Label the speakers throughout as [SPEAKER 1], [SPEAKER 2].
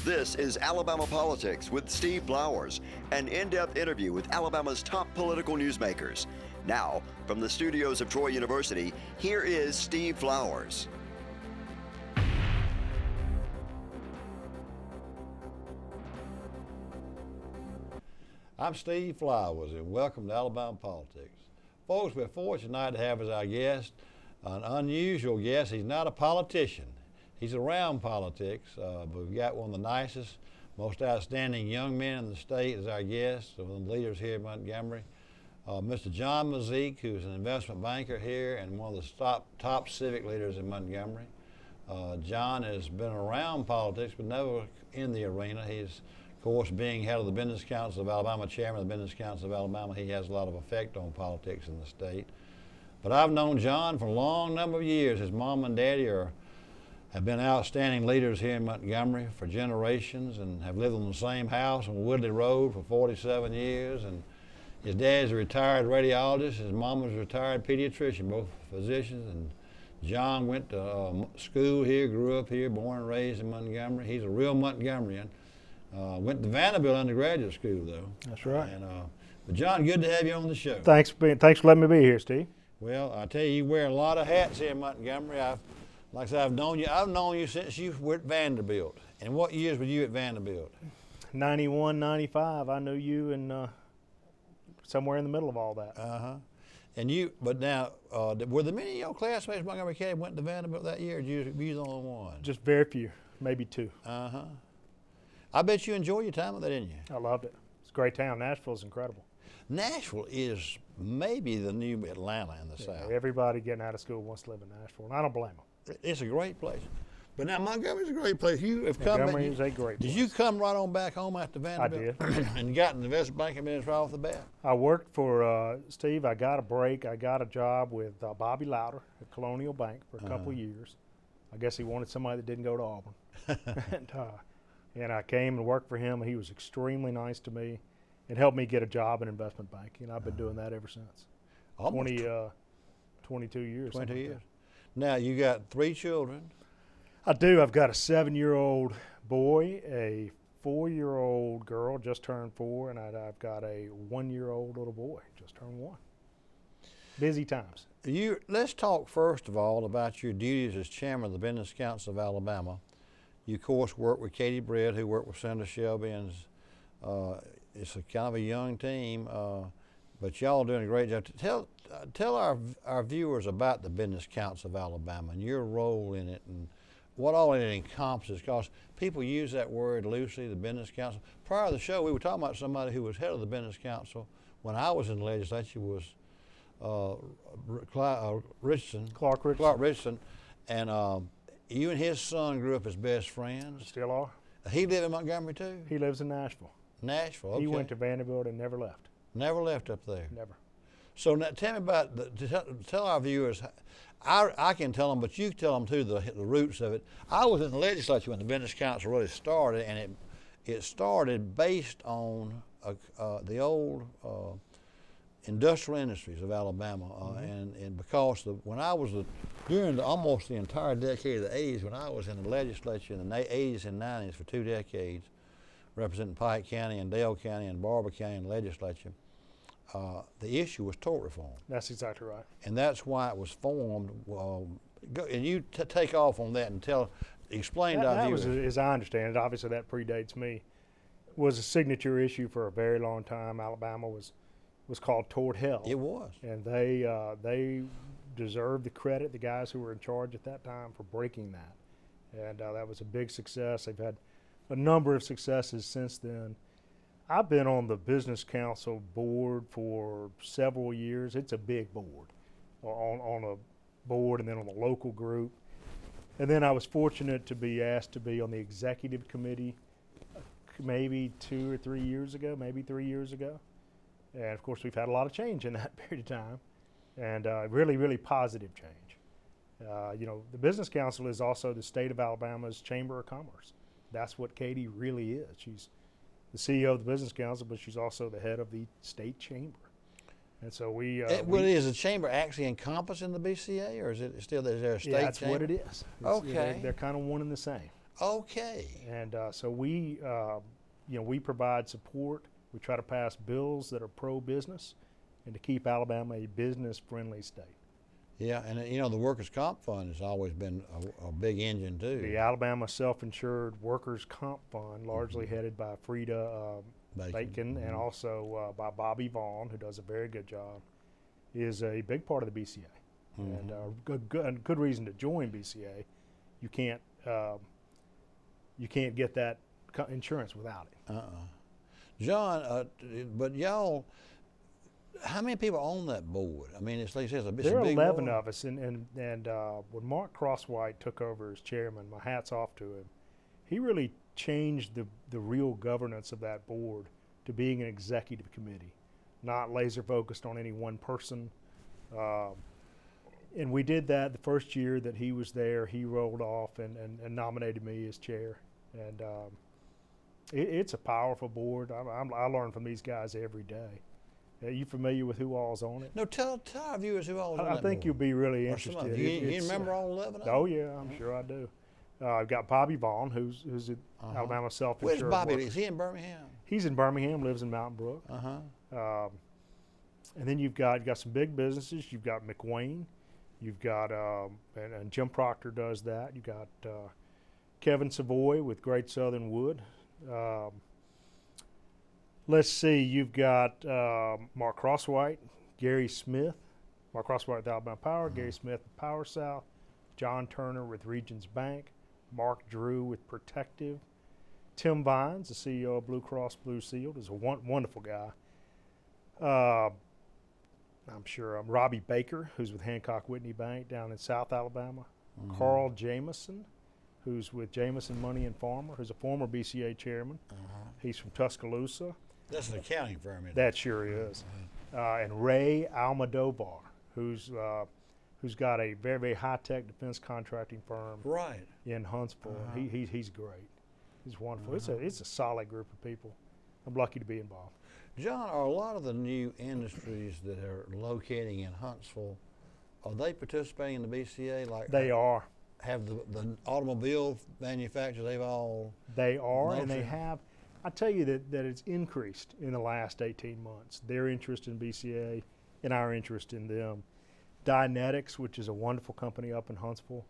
[SPEAKER 1] This is Alabama Politics with Steve Flowers, an in-depth interview with Alabama's top political newsmakers. Now, from the studios of Troy University, here is Steve Flowers.
[SPEAKER 2] I'm Steve Flowers, and welcome to Alabama Politics. Folks, we're fortunate tonight to have as our guest an unusual guest. He's not a politician. He's around politics, but we've got one of the nicest, most outstanding young men in the state as our guest, one of the leaders here in Montgomery, Mr. John Mazyck, who's an investment banker here and one of the top civic leaders in Montgomery. John has been around politics, but never in the arena. He's, of course, being head of the Business Council of Alabama, chairman of the Business Council of Alabama, he has a lot of effect on politics in the state. But I've known John for a long number of years. His mom and daddy have been outstanding leaders here in Montgomery for generations and have lived in the same house on Woodley Road for 47 years. And his dad's a retired radiologist, his mom was a retired pediatrician, both physicians. And John went to school here, grew up here, born and raised in Montgomery. He's a real Montgomeryan. Went to Vanderbilt undergraduate school, though.
[SPEAKER 3] That's right.
[SPEAKER 2] And, but John, good to have you on the show.
[SPEAKER 3] Thanks for letting me be here, Steve.
[SPEAKER 2] Well, I tell you, you wear a lot of hats here in Montgomery. Like I said, I've known you since you were at Vanderbilt. And what years were you at Vanderbilt?
[SPEAKER 3] 91, 95. I knew you and somewhere in the middle of all that.
[SPEAKER 2] And but now, were there many of your classmates in Montgomery County went to Vanderbilt that year, or were you the only one?
[SPEAKER 3] Just very few, maybe two.
[SPEAKER 2] I bet you enjoyed your time with that, didn't you?
[SPEAKER 3] I loved it. It's a great town. Nashville's incredible.
[SPEAKER 2] Nashville is maybe the new Atlanta in the South.
[SPEAKER 3] Everybody getting out of school wants to live in Nashville, and I don't blame them.
[SPEAKER 2] It's a great place. But now Montgomery's a great place. You have come.
[SPEAKER 3] Montgomery is a great place.
[SPEAKER 2] Did you come right on back home after Vanderbilt?
[SPEAKER 3] I did.
[SPEAKER 2] And got in the investment banking business right off the bat?
[SPEAKER 3] I worked for Steve. I got a break. I got a job with Bobby Louder at Colonial Bank for a couple of years. I guess he wanted somebody that didn't go to Auburn. And I came and worked for him, and he was extremely nice to me and helped me get a job in investment banking. And I've been doing that ever since. 22 years.
[SPEAKER 2] 22 years. Now, you got 3 children.
[SPEAKER 3] I do. I've got a 7-year-old boy, a 4-year-old girl, just turned 4, and I've got a 1-year-old little boy, just turned 1. Busy times.
[SPEAKER 2] Let's talk first of all about your duties as chairman of the Business Council of Alabama. You, of course, work with Katie Britt, who worked with Senator Shelby, and it's a kind of a young team, but y'all doing a great job. Tell our viewers about the Business Council of Alabama and your role in it and what all it encompasses, because people use that word loosely, the Business Council. Prior to the show, we were talking about somebody who was head of the Business Council when I was in the legislature, was Clark Richardson, and you and his son grew up as best friends.
[SPEAKER 3] Still are.
[SPEAKER 2] He live in Montgomery too?
[SPEAKER 3] He lives in Nashville.
[SPEAKER 2] Nashville, okay.
[SPEAKER 3] He went to Vanderbilt and never left.
[SPEAKER 2] Never left up there?
[SPEAKER 3] Never.
[SPEAKER 2] So now tell me about, tell our viewers, I can tell them, but you tell them too, the roots of it. I was in the legislature when the Business Council really started, and it started based on the old industrial industries of Alabama, and because when I was during almost the entire decade of the 80s, when I was in the legislature in the 80s and 90s for 2 decades, representing Pike County and Dale County and Barber County in the legislature, the issue was tort reform.
[SPEAKER 3] That's exactly right.
[SPEAKER 2] And that's why it was formed. And you take off on that and explain to our viewers.
[SPEAKER 3] That was, as I understand it, obviously that predates me, was a signature issue for a very long time. Alabama was called tort hell.
[SPEAKER 2] It was.
[SPEAKER 3] And they deserved the credit, the guys who were in charge at that time, for breaking that. And that was a big success. They've had a number of successes since then. I've been on the Business Council board for several years. It's a big board, on a board and then on the local group. And then I was fortunate to be asked to be on the executive committee maybe 2 or 3 years ago, maybe 3 years ago. And of course, we've had a lot of change in that period of time, and really, really positive change. The Business Council is also the state of Alabama's Chamber of Commerce. That's what Katie really is. She's the CEO of the Business Council, but she's also the head of the state chamber. And so
[SPEAKER 2] is the chamber actually encompassing the BCA, or is it still, is there a state chamber?
[SPEAKER 3] That's what it is.
[SPEAKER 2] Okay.
[SPEAKER 3] They're kind of one and the same.
[SPEAKER 2] Okay.
[SPEAKER 3] And so we, we provide support. We try to pass bills that are pro-business and to keep Alabama a business-friendly state.
[SPEAKER 2] Yeah, and the workers' comp fund has always been a big engine too.
[SPEAKER 3] The Alabama Self-Insured Workers' Comp Fund, largely headed by Frida Bacon and also by Bobby Vaughn, who does a very good job, is a big part of the BCA. And good reason to join BCA. You can't get that insurance without it.
[SPEAKER 2] John, but y'all, how many people on that board? I mean, it's like a big
[SPEAKER 3] There are 11
[SPEAKER 2] board.
[SPEAKER 3] of us, and when Mark Crosswhite took over as chairman, my hat's off to him. He really changed the real governance of that board to being an executive committee, not laser focused on any one person. And we did that the first year that he was there. He rolled off and nominated me as chair. And it's a powerful board. I learn from these guys every day. Are you familiar with who all's on it?
[SPEAKER 2] No, tell our viewers who all is on that
[SPEAKER 3] I think
[SPEAKER 2] board.
[SPEAKER 3] you'll be really
[SPEAKER 2] Or some
[SPEAKER 3] interested.
[SPEAKER 2] of you remember all 11 of them?
[SPEAKER 3] Oh yeah, I'm sure I do. I've got Bobby Vaughn, who's at Alabama Self-Insured.
[SPEAKER 2] Where's Bobby?
[SPEAKER 3] Workers.
[SPEAKER 2] Is he in Birmingham?
[SPEAKER 3] He's in Birmingham, lives in Mountain Brook. And then you've got some big businesses. You've got McWayne. You've got and Jim Proctor does that. You've got Kevin Savoy with Great Southern Wood. Let's see. You've got Mark Crosswhite, Gary Smith. Mark Crosswhite with Alabama Power, Gary Smith with Power South, John Turner with Regions Bank, Mark Drew with Protective, Tim Vines, the CEO of Blue Cross Blue Shield, is a wonderful guy. I'm sure Robbie Baker, who's with Hancock Whitney Bank down in South Alabama. Carl Jameson, who's with Jameson Money and Farmer, who's a former BCA chairman. He's from Tuscaloosa.
[SPEAKER 2] That's an accounting firm, isn't it?
[SPEAKER 3] That sure is. And Ray Almodovar, who's got a very, very high-tech defense contracting firm
[SPEAKER 2] Right.
[SPEAKER 3] in Huntsville. He's great. He's wonderful. It's a solid group of people. I'm lucky to be involved.
[SPEAKER 2] John, are a lot of the new industries that are locating in Huntsville, are they participating in the BCA? Like
[SPEAKER 3] They are.
[SPEAKER 2] Have the automobile manufacturers, they've all...
[SPEAKER 3] They are, and they
[SPEAKER 2] Okay.
[SPEAKER 3] have. I tell you that it's increased in the last 18 months. Their interest in BCA and our interest in them. Dynetics, which is a wonderful company up in Huntsville,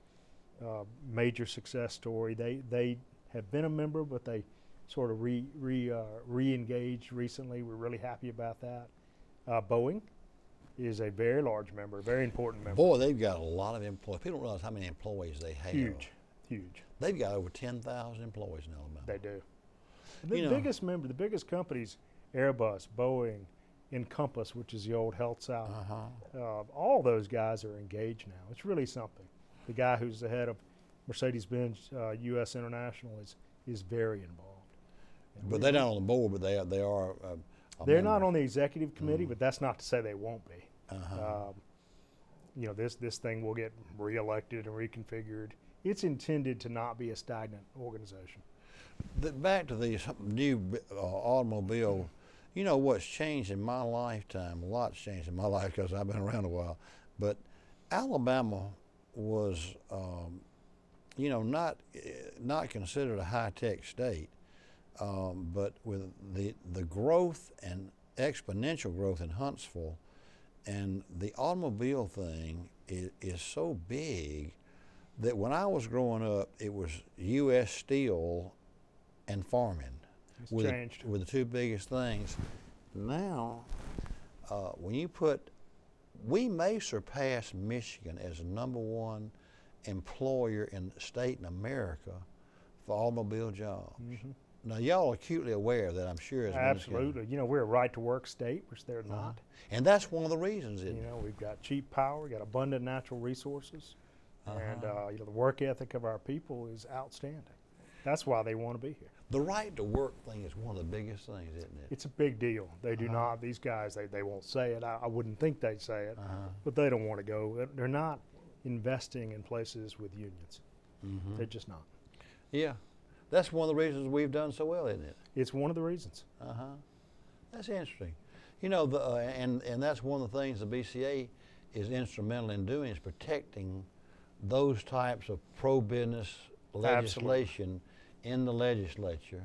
[SPEAKER 3] major success story. They have been a member, but they sort of re-engaged recently. We're really happy about that. Boeing is a very large member, a very important member.
[SPEAKER 2] Boy, they've got a lot of employees. People don't realize how many employees they have.
[SPEAKER 3] Huge.
[SPEAKER 2] They've got over 10,000 employees in Alabama.
[SPEAKER 3] They do. The biggest member, the biggest companies, Airbus, Boeing, Encompass, which is the old Health South, all those guys are engaged now. It's really something. The guy who's the head of Mercedes-Benz U.S. International is very involved. And
[SPEAKER 2] But they're not on the board, but they are.
[SPEAKER 3] They're not on the executive committee, but that's not to say they won't be. This thing will get reelected and reconfigured. It's intended to not be a stagnant organization.
[SPEAKER 2] Back to these new automobile, what's changed in my lifetime, a lot's changed in my life because I've been around a while, but Alabama was, not considered a high-tech state, but with the growth and exponential growth in Huntsville, and the automobile thing is so big that when I was growing up, it was U.S. Steel and farming
[SPEAKER 3] It's changed.
[SPEAKER 2] were the two biggest things. Now, we may surpass Michigan as the #1 employer in the state in America for automobile jobs. Now, y'all are acutely aware of that, I'm sure. As
[SPEAKER 3] Absolutely. We're a right-to-work state, which they're not.
[SPEAKER 2] And that's one of the reasons, isn't it?
[SPEAKER 3] We've got cheap power, we've got abundant natural resources, and the work ethic of our people is outstanding. That's why they want to be here.
[SPEAKER 2] The right to work thing is one of the biggest things, isn't it?
[SPEAKER 3] It's a big deal. They do not, these guys, they won't say it. I wouldn't think they'd say it, but they don't want to go. They're not investing in places with unions. They're just not.
[SPEAKER 2] Yeah. That's one of the reasons we've done so well, isn't it?
[SPEAKER 3] It's one of the reasons.
[SPEAKER 2] That's interesting. And that's one of the things the BCA is instrumental in doing, is protecting those types of pro-business legislation in the legislature,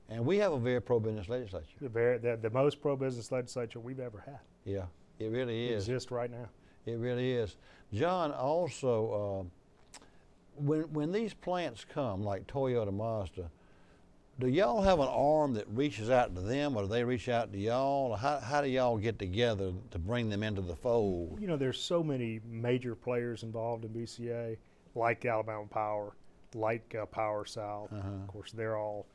[SPEAKER 2] and we have a very pro-business legislature.
[SPEAKER 3] The most pro-business legislature we've ever had.
[SPEAKER 2] Yeah, it really is.
[SPEAKER 3] Exists right now.
[SPEAKER 2] It really is. John, also, when these plants come, like Toyota, Mazda, do y'all have an arm that reaches out to them, or do they reach out to y'all? Or how do y'all get together to bring them into the fold?
[SPEAKER 3] You know, there's so many major players involved in BCA, like Alabama Power, like Power South. Of course, they're all,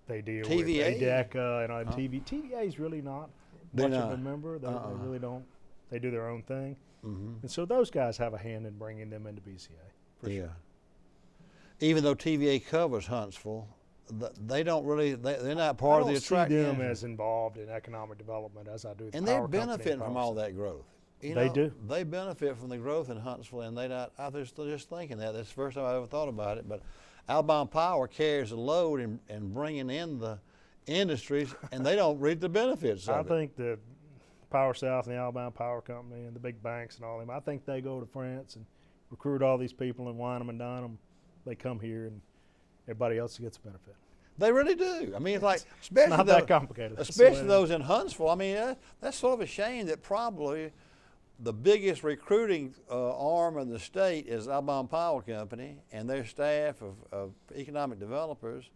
[SPEAKER 3] they deal
[SPEAKER 2] TVA?
[SPEAKER 3] with ADECA and TV. TVA is really not much of a member. They really don't. They do their own thing. And so those guys have a hand in bringing them into BCA, for sure.
[SPEAKER 2] Even though TVA covers Huntsville, they don't really, they're not part of the attraction.
[SPEAKER 3] I don't see them as involved in economic development as I do the
[SPEAKER 2] and
[SPEAKER 3] power
[SPEAKER 2] they're
[SPEAKER 3] company
[SPEAKER 2] benefiting from all that growth.
[SPEAKER 3] They do.
[SPEAKER 2] They benefit from the growth in Huntsville, and I was just thinking that. That's the first time I ever thought about it. But Alabama Power carries the load in bringing in the industries, and they don't reap the benefits of it.
[SPEAKER 3] I think the Power South and the Alabama Power Company and the big banks and all them, I think they go to France and recruit all these people and wine them and dine them. They come here, and everybody else gets a benefit.
[SPEAKER 2] They really do. I mean, it's like, especially
[SPEAKER 3] not that complicated.
[SPEAKER 2] Especially those in Huntsville. I mean, that's sort of a shame that probably the biggest recruiting arm of the state is Alabama Power Company and their staff of economic developers,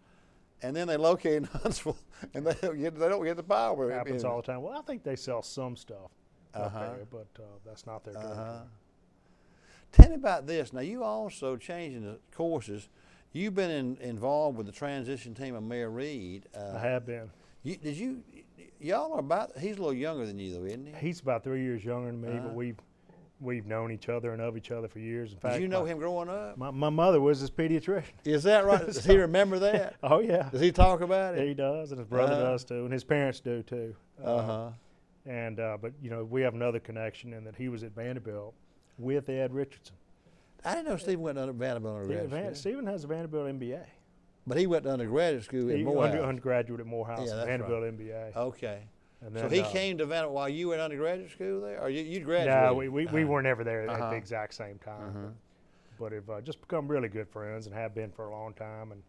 [SPEAKER 2] and then they locate in Huntsville, and they don't get the power.
[SPEAKER 3] It happens all the time. Well, I think they sell some stuff up there, but that's not their territory.
[SPEAKER 2] Tell me about this. Now, you also changing the courses. You've been involved with the transition team of Mayor Reed.
[SPEAKER 3] I have been.
[SPEAKER 2] Y'all are about, he's a little younger than you, though, isn't he?
[SPEAKER 3] He's about 3 years younger than me, but we've known each other and of each other for years. In fact,
[SPEAKER 2] did you know him growing up?
[SPEAKER 3] My mother was his pediatrician.
[SPEAKER 2] Is that right? Does he remember that?
[SPEAKER 3] Oh, yeah.
[SPEAKER 2] Does he talk about it?
[SPEAKER 3] He does, and his brother does, too, and his parents do, too. But, you know, we have another connection in that he was at Vanderbilt with Ed Richardson.
[SPEAKER 2] I didn't know Stephen went to Vanderbilt undergraduate school.
[SPEAKER 3] Stephen has a Vanderbilt MBA.
[SPEAKER 2] But he went to undergraduate school at Morehouse.
[SPEAKER 3] Undergraduate at Morehouse, Vanderbilt MBA.
[SPEAKER 2] Okay.
[SPEAKER 3] And then,
[SPEAKER 2] so he came to Vanderbilt while you were in undergraduate school there? Or you graduated?
[SPEAKER 3] No, we weren't ever there at the exact same time. But have just become really good friends and have been for a long time. And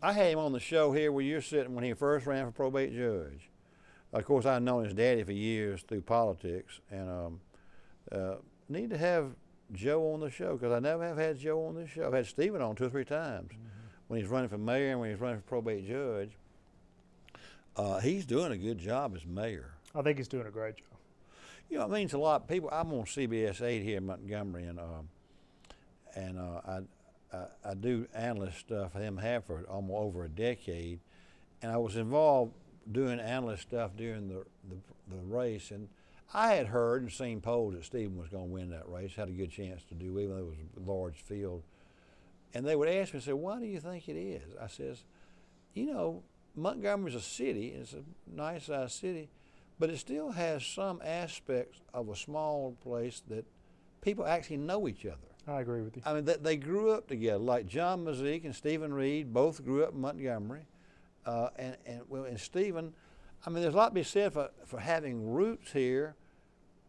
[SPEAKER 2] I had him on the show here where you're sitting when he first ran for probate judge. Of course, I've known his daddy for years through politics, and need to have Joe on the show, because I never have had Joe on this show. I've had Stephen on 2 or 3 times when he's running for mayor and when he's running for probate judge. He's doing a good job as mayor.
[SPEAKER 3] I think he's doing a great job.
[SPEAKER 2] You know, it means a lot of people. I'm on CBS 8 here in Montgomery, and I do analyst stuff for them have for almost over a decade, and I was involved doing analyst stuff during the race, and I had heard and seen polls that Stephen was going to win that race, had a good chance to do, even though it was a large field. And they would ask me, say, why do you think it is? I says, you know, Montgomery's a city, it's a nice sized city, but it still has some aspects of a small place that people actually know each other.
[SPEAKER 3] I agree with you.
[SPEAKER 2] I mean, they grew up together, like John Mazyck and Stephen Reed both grew up in Montgomery. And Stephen, I mean, there's a lot to be said for having roots here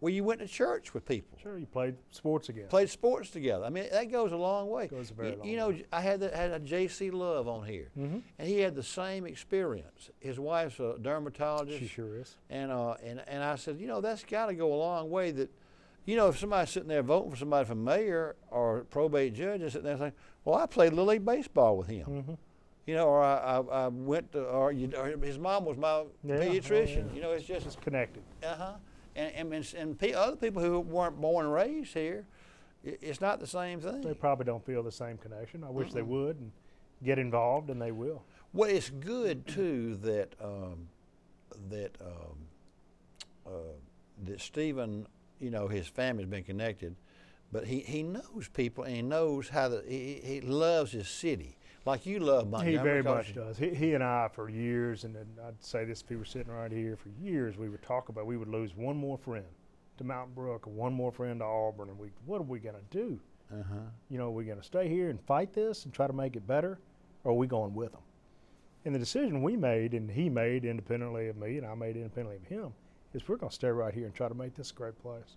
[SPEAKER 2] where you went to church with people.
[SPEAKER 3] Sure, you played sports together.
[SPEAKER 2] Played sports together. I mean, that goes a long way.
[SPEAKER 3] Goes a very long way.
[SPEAKER 2] You know, I had a J.C. Love on here, and he had the same experience. His wife's a dermatologist.
[SPEAKER 3] She sure is.
[SPEAKER 2] And I said, you know, that's got to go a long way. That, you know, if somebody's sitting there voting for somebody for mayor or probate judge, and sitting there saying, well, I played Little League baseball with him. You know, or I went to, or his mom was my pediatrician. You know, it's just
[SPEAKER 3] connected.
[SPEAKER 2] And other people who weren't born and raised here, it's not the same thing.
[SPEAKER 3] They probably don't feel the same connection. I wish they would and get involved, and they will.
[SPEAKER 2] Well, it's good too that Stephen, you know, his family's been connected, but he knows people and he knows how he loves his city. Like you love Montgomery.
[SPEAKER 3] He very much does. He and I, for years, and I'd say this if he were sitting right here, for years we would talk about we would lose one more friend to Mountain Brook and one more friend to Auburn, and what are we going to do? You know, are we going to stay here and fight this and try to make it better, or are we going with them? And the decision we made, and he made independently of me, and I made independently of him, is we're going to stay right here and try to make this a great place.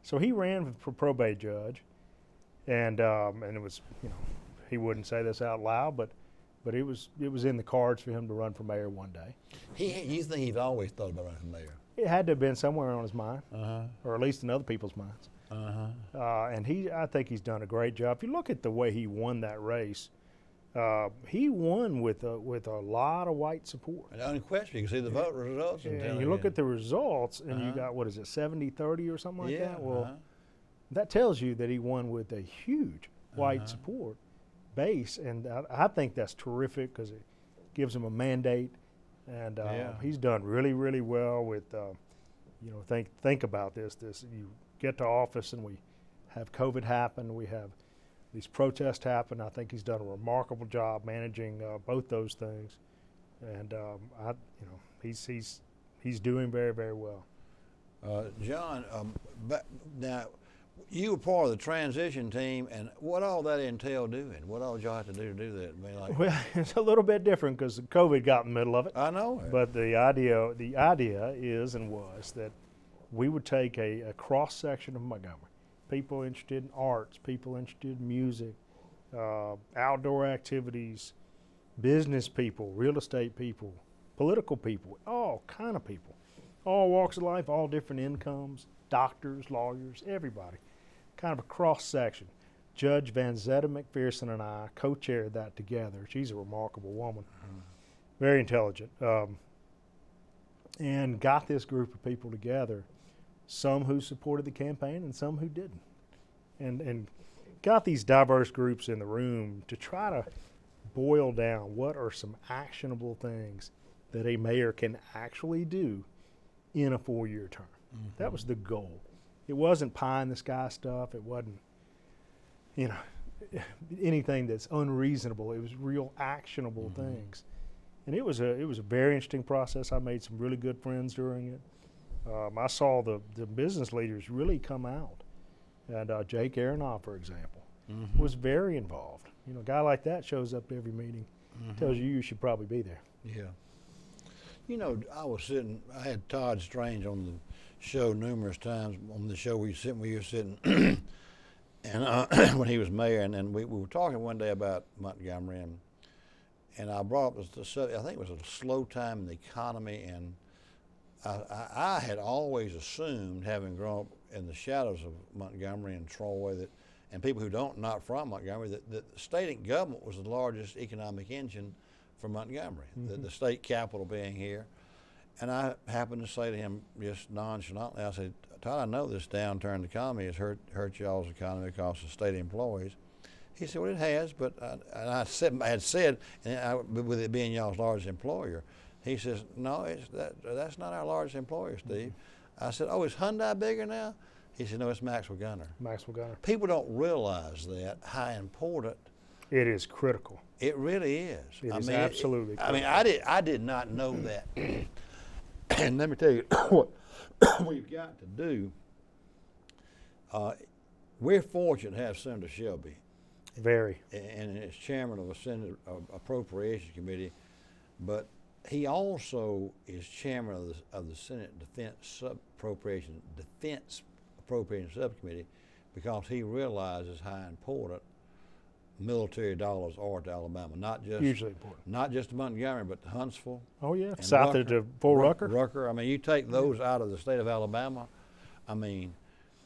[SPEAKER 3] So he ran for probate judge, and it was, he wouldn't say this out loud, but it was in the cards for him to run for mayor one day.
[SPEAKER 2] You think he's always thought about running for mayor?
[SPEAKER 3] It had to have been somewhere on his mind, or at least in other people's minds. And I think he's done a great job. If you look at the way he won that race, he won with a lot of white support.
[SPEAKER 2] And unquestionably, you can see the vote results.
[SPEAKER 3] And you look at the results, and you got, what is it, 70-30 or something like that? Well, that tells you that he won with a huge white support base, and I think that's terrific because it gives him a mandate, and he's done really, really well with, think about this. You get to office, and we have COVID happen, we have these protests happen. I think he's done a remarkable job managing both those things, and he's doing very, very well.
[SPEAKER 2] John, now you were part of the transition team, and what all that entailed doing? What all did y'all have to do that? I mean,
[SPEAKER 3] Well, it's a little bit different because COVID got in the middle of it.
[SPEAKER 2] I know.
[SPEAKER 3] But the idea is and was that we would take a cross section of Montgomery. People interested in arts, people interested in music, outdoor activities, business people, real estate people, political people, all kind of people, all walks of life, all different incomes, doctors, lawyers, everybody. Kind of a cross section. Judge Van Zetta McPherson and I co-chaired that together. She's a remarkable woman, very intelligent, and got this group of people together. Some who supported the campaign and some who didn't, and got these diverse groups in the room to try to boil down what are some actionable things that a mayor can actually do in a 4-year term. That was the goal. It wasn't pie in the sky stuff. It wasn't, anything that's unreasonable. It was real actionable things, and it was a very interesting process. I made some really good friends during it. I saw the business leaders really come out, and Jake Aronoff, for example, was very involved. A guy like that shows up to every meeting, tells you should probably be there.
[SPEAKER 2] Yeah. I had Todd Strange on the show numerous times, on the show we were sitting, and when he was mayor, and then we were talking one day about Montgomery, and I brought up the subject. I think it was a slow time in the economy, and I had always assumed, having grown up in the shadows of Montgomery and Troy, and people who not from Montgomery, that the state government was the largest economic engine for Montgomery, the state capital being here. And I happened to say to him just nonchalantly, I said, Todd, I know this downturn in the economy has hurt y'all's economy because of state employees. He said, well, it has, but I had said, with it being y'all's largest employer, he says, no, that's not our largest employer, Steve. I said, oh, is Hyundai bigger now? He said, no, it's Maxwell Gunner.
[SPEAKER 3] Maxwell Gunner.
[SPEAKER 2] People don't realize that, how important.
[SPEAKER 3] It is critical.
[SPEAKER 2] It really is.
[SPEAKER 3] It is absolutely critical.
[SPEAKER 2] I did not know that. And let me tell you what we've got to do. We're fortunate to have Senator Shelby.
[SPEAKER 3] Very.
[SPEAKER 2] And as chairman of the Senate Appropriations Committee, but he also is chairman of the Senate Defense Appropriations Subcommittee, because he realizes how important military dollars are to Alabama, not just
[SPEAKER 3] hugely important,
[SPEAKER 2] not just to Montgomery, but to Huntsville.
[SPEAKER 3] Oh yeah, south of Fort Rucker.
[SPEAKER 2] Rucker. I mean, you take those out of the state of Alabama. I mean,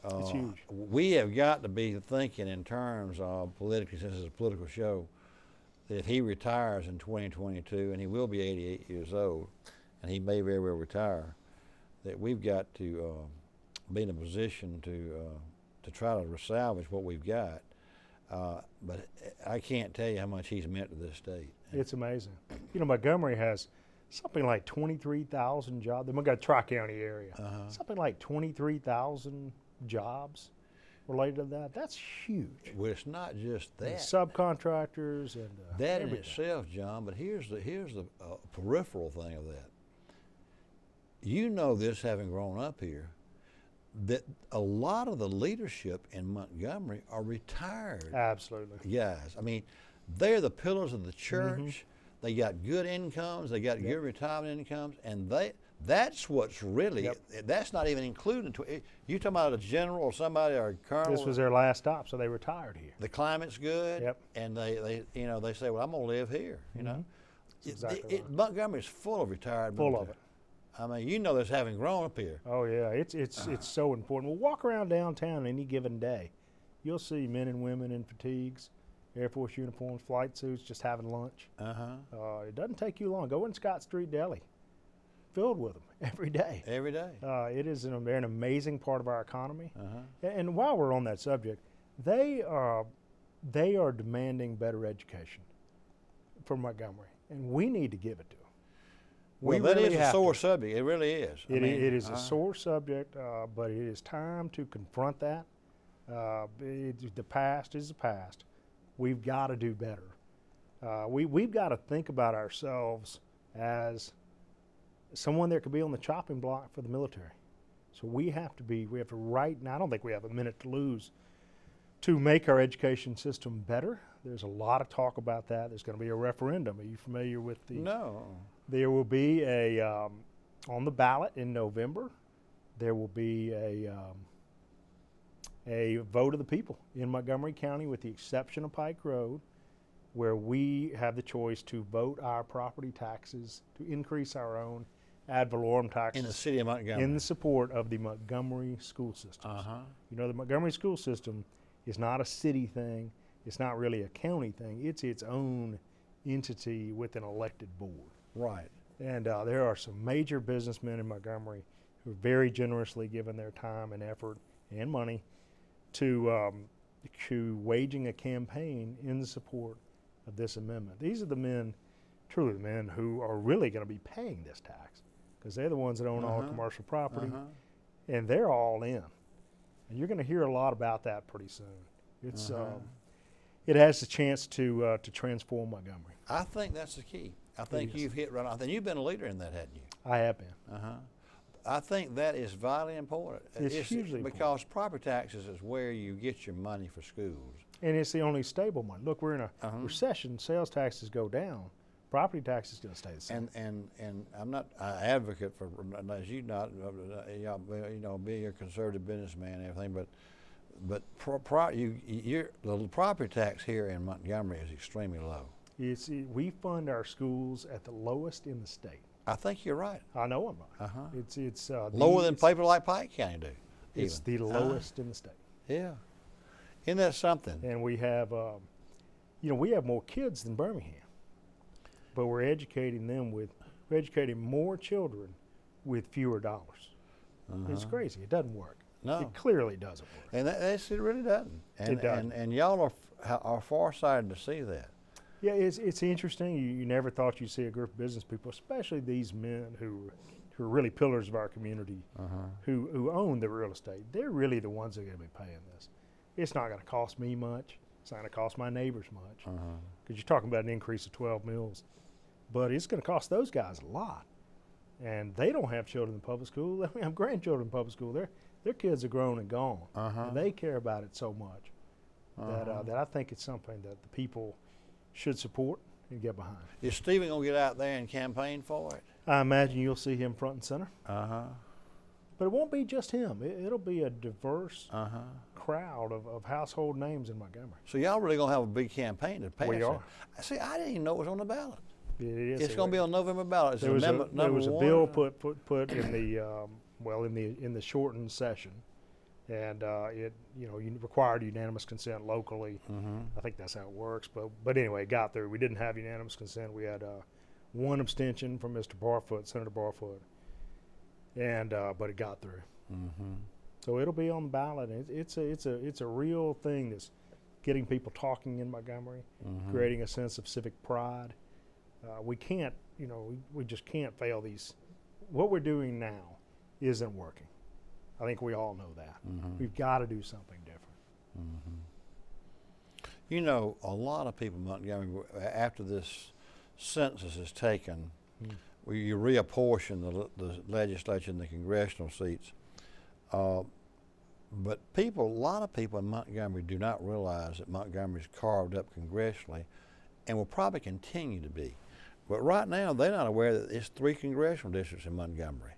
[SPEAKER 3] it's huge.
[SPEAKER 2] We have got to be thinking in terms of politically, since it's a political show, that if he retires in 2022, and he will be 88 years old, and he may very well retire, that we've got to be in a position to try to salvage what we've got. But I can't tell you how much he's meant to this state.
[SPEAKER 3] It's amazing. Montgomery has something like 23,000 jobs. We've got a Tri-County area. Something like 23,000 jobs related to that. That's huge.
[SPEAKER 2] Well, it's not just that.
[SPEAKER 3] And subcontractors and
[SPEAKER 2] that
[SPEAKER 3] everything.
[SPEAKER 2] in itself, John. But here's the peripheral thing of that. This, having grown up here, that a lot of the leadership in Montgomery are retired.
[SPEAKER 3] Absolutely.
[SPEAKER 2] Guys. I mean, they're the pillars of the church. They got good incomes. They got good retirement incomes, and That's what's really, that's not even included. You talking about a general or somebody or a colonel?
[SPEAKER 3] This was their last stop, so they retired here.
[SPEAKER 2] The climate's good.
[SPEAKER 3] Yep.
[SPEAKER 2] And they say, well, I'm going to live here, you know.
[SPEAKER 3] Exactly right.
[SPEAKER 2] Montgomery's full of retired
[SPEAKER 3] Full
[SPEAKER 2] military.
[SPEAKER 3] of it.
[SPEAKER 2] I mean, you know this having grown up here.
[SPEAKER 3] Oh yeah, it's so important. Well, walk around downtown any given day, you'll see men and women in fatigues, Air Force uniforms, flight suits, just having lunch. It doesn't take you long. Go in Scott Street Deli, filled with them every day.
[SPEAKER 2] Every day.
[SPEAKER 3] It is they're an amazing part of our economy. And while we're on that subject, they are demanding better education for Montgomery, and we need to give it to them.
[SPEAKER 2] Well, that is a sore subject. It really is.
[SPEAKER 3] It is a sore subject, but it is time to confront that. The past is the past. We've got to do better. We've got to think about ourselves as someone that could be on the chopping block for the military. So we have to right now, I don't think we have a minute to lose to make our education system better. There's a lot of talk about that. There's going to be a referendum. Are you familiar with the?
[SPEAKER 2] No.
[SPEAKER 3] There will be on the ballot in November, there will be a vote of the people in Montgomery County, with the exception of Pike Road, where we have the choice to vote our property taxes, to increase our own ad valorem taxes.
[SPEAKER 2] In the city of Montgomery.
[SPEAKER 3] In the support of the Montgomery school system. You know, the Montgomery school system is not a city thing. It's not really a county thing. It's its own entity with an elected board.
[SPEAKER 2] Right.
[SPEAKER 3] And there are some major businessmen in Montgomery who are very generously given their time and effort and money to waging a campaign in the support of this amendment. These are the men, truly the men, who are really going to be paying this tax, because they're the ones that own all commercial property, and they're all in. And you're going to hear a lot about that pretty soon. It's it has the chance to transform Montgomery.
[SPEAKER 2] I think that's the key. I think you've hit right on. You've been a leader in that, hadn't you?
[SPEAKER 3] I have been.
[SPEAKER 2] I think that is vitally important.
[SPEAKER 3] It's hugely important.
[SPEAKER 2] Because property taxes is where you get your money for schools. And
[SPEAKER 3] it's the only stable money. Look, we're in a recession. Sales taxes go down. Property tax is going to stay the same.
[SPEAKER 2] And I'm not an advocate for, as you not, being a conservative businessman and everything, but the property tax here in Montgomery is extremely low.
[SPEAKER 3] We fund our schools at the lowest in the state.
[SPEAKER 2] I think you're right.
[SPEAKER 3] I know I'm right. It's
[SPEAKER 2] lower than people like Pike County do.
[SPEAKER 3] It's the lowest in the state.
[SPEAKER 2] Yeah, isn't that something?
[SPEAKER 3] And we have, we have more kids than Birmingham, but we're educating more children with fewer dollars. It's crazy. It doesn't work.
[SPEAKER 2] No,
[SPEAKER 3] it clearly doesn't work.
[SPEAKER 2] And it really doesn't.
[SPEAKER 3] It doesn't.
[SPEAKER 2] And y'all are farsighted to see that.
[SPEAKER 3] Yeah, it's interesting. You never thought you'd see a group of business people, especially these men who are really pillars of our community, who own the real estate. They're really the ones that are going to be paying this. It's not going to cost me much. It's not going to cost my neighbors much, because you're talking about an increase of 12 mills. But it's going to cost those guys a lot. And they don't have children in public school. They don't have grandchildren in public school. Their kids are grown and gone. And they care about it so much that I think it's something that the people should support and get behind.
[SPEAKER 2] Is Stephen going to get out there and campaign for it?
[SPEAKER 3] I imagine you'll see him front and center. But it won't be just him. It'll be a diverse crowd of household names in Montgomery.
[SPEAKER 2] So y'all really going to have a big campaign to pass it?
[SPEAKER 3] We are.
[SPEAKER 2] See, I didn't even know it was on the ballot.
[SPEAKER 3] It is.
[SPEAKER 2] It's going to be on November ballot.
[SPEAKER 3] There was a bill put in the in the shortened session, and it required unanimous consent locally. I think that's how it works. But anyway, it got through. We didn't have unanimous consent. We had one abstention from Mr. Barfoot, Senator Barfoot, and but it got through. So it'll be on the ballot. It's a real thing that's getting people talking in Montgomery, creating a sense of civic pride. We can't, we just can't fail these. What we're doing now isn't working. I think we all know that. We've got to do something different.
[SPEAKER 2] A lot of people in Montgomery, after this census is taken, you reapportion the legislature and the congressional seats. But a lot of people in Montgomery do not realize that Montgomery is carved up congressionally and will probably continue to be. But right now, they're not aware that it's 3 congressional districts in Montgomery,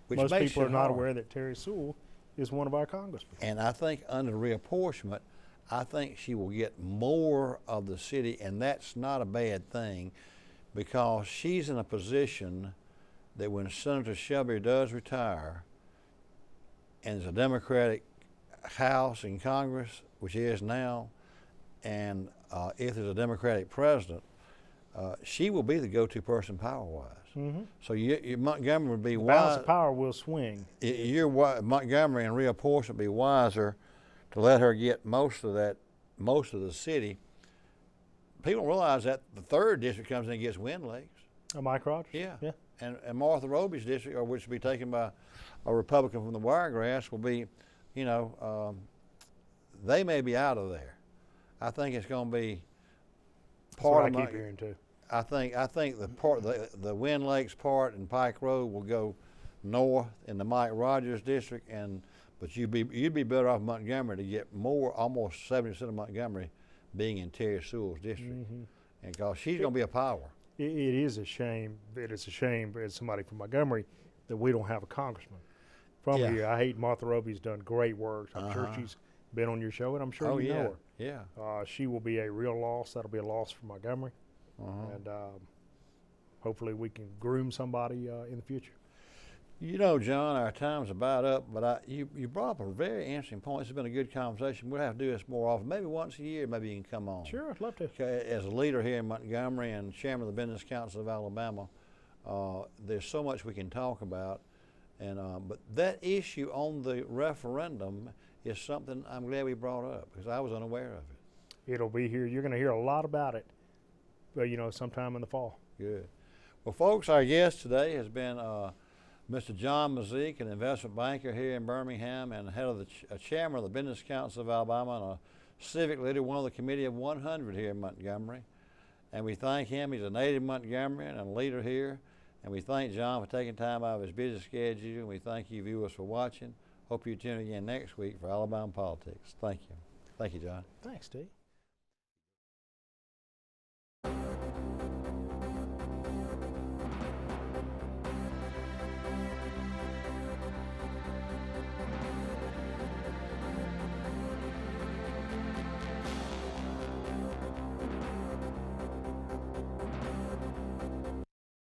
[SPEAKER 2] which
[SPEAKER 3] Most
[SPEAKER 2] makes
[SPEAKER 3] people
[SPEAKER 2] it
[SPEAKER 3] are not
[SPEAKER 2] hard.
[SPEAKER 3] aware that Terry Sewell is one of our congressmen.
[SPEAKER 2] And I think under reapportionment, I think she will get more of the city, and that's not a bad thing, because she's in a position that when Senator Shelby does retire, and there's a Democratic House in Congress, which he is now, and if there's a Democratic president, she will be the go-to person power-wise.
[SPEAKER 3] Mm-hmm.
[SPEAKER 2] So Montgomery would be
[SPEAKER 3] The balance
[SPEAKER 2] wise.
[SPEAKER 3] of power will swing.
[SPEAKER 2] Montgomery and reapportionment would be wiser to let her get most of the city. People don't realize that the 3rd district comes in and gets Wind Lakes.
[SPEAKER 3] Mike Rogers?
[SPEAKER 2] Yeah.
[SPEAKER 3] Yeah.
[SPEAKER 2] And Martha Roby's district, or which will be taken by a Republican from the Wiregrass, will be, they may be out of there. I think it's going to be part of
[SPEAKER 3] That's what I keep hearing too.
[SPEAKER 2] I think the Wind Lakes part and Pike Road will go north in the Mike Rogers district, but you'd be better off Montgomery to get more, almost 70% of Montgomery being in Terry Sewell's district,
[SPEAKER 3] Mm-hmm.
[SPEAKER 2] and because she's going to be a power.
[SPEAKER 3] It is a shame. It is a shame as somebody from Montgomery that we don't have a congressman from
[SPEAKER 2] Yeah.
[SPEAKER 3] here. I hate Martha Roby's done great work. I'm sure she's been on your show, and I'm sure you know her.
[SPEAKER 2] Yeah.
[SPEAKER 3] She will be a real loss. That'll be a loss for Montgomery, and hopefully we can groom somebody in the future.
[SPEAKER 2] You know, John, our time's about up, but you brought up a very interesting point. It's been a good conversation. We'll have to do this more often, maybe once a year. Maybe you can come on.
[SPEAKER 3] Sure, I'd love to.
[SPEAKER 2] Okay, as a leader here in Montgomery and chairman of the Business Council of Alabama, there's so much we can talk about, and but that issue on the referendum is something I'm glad we brought up, because I was unaware of it.
[SPEAKER 3] It'll be here. You're going to hear a lot about it, sometime in the fall.
[SPEAKER 2] Good. Well, folks, our guest today has been Mr. John Mazyck, an investment banker here in Birmingham and head of chairman of the Business Council of Alabama and a civic leader, one of the Committee of 100 here in Montgomery. And we thank him. He's a native Montgomeryan and a leader here. And we thank John for taking time out of his busy schedule. And we thank you viewers for watching. Hope you tune in again next week for Alabama Politics. Thank you. Thank you, John.
[SPEAKER 3] Thanks, Steve.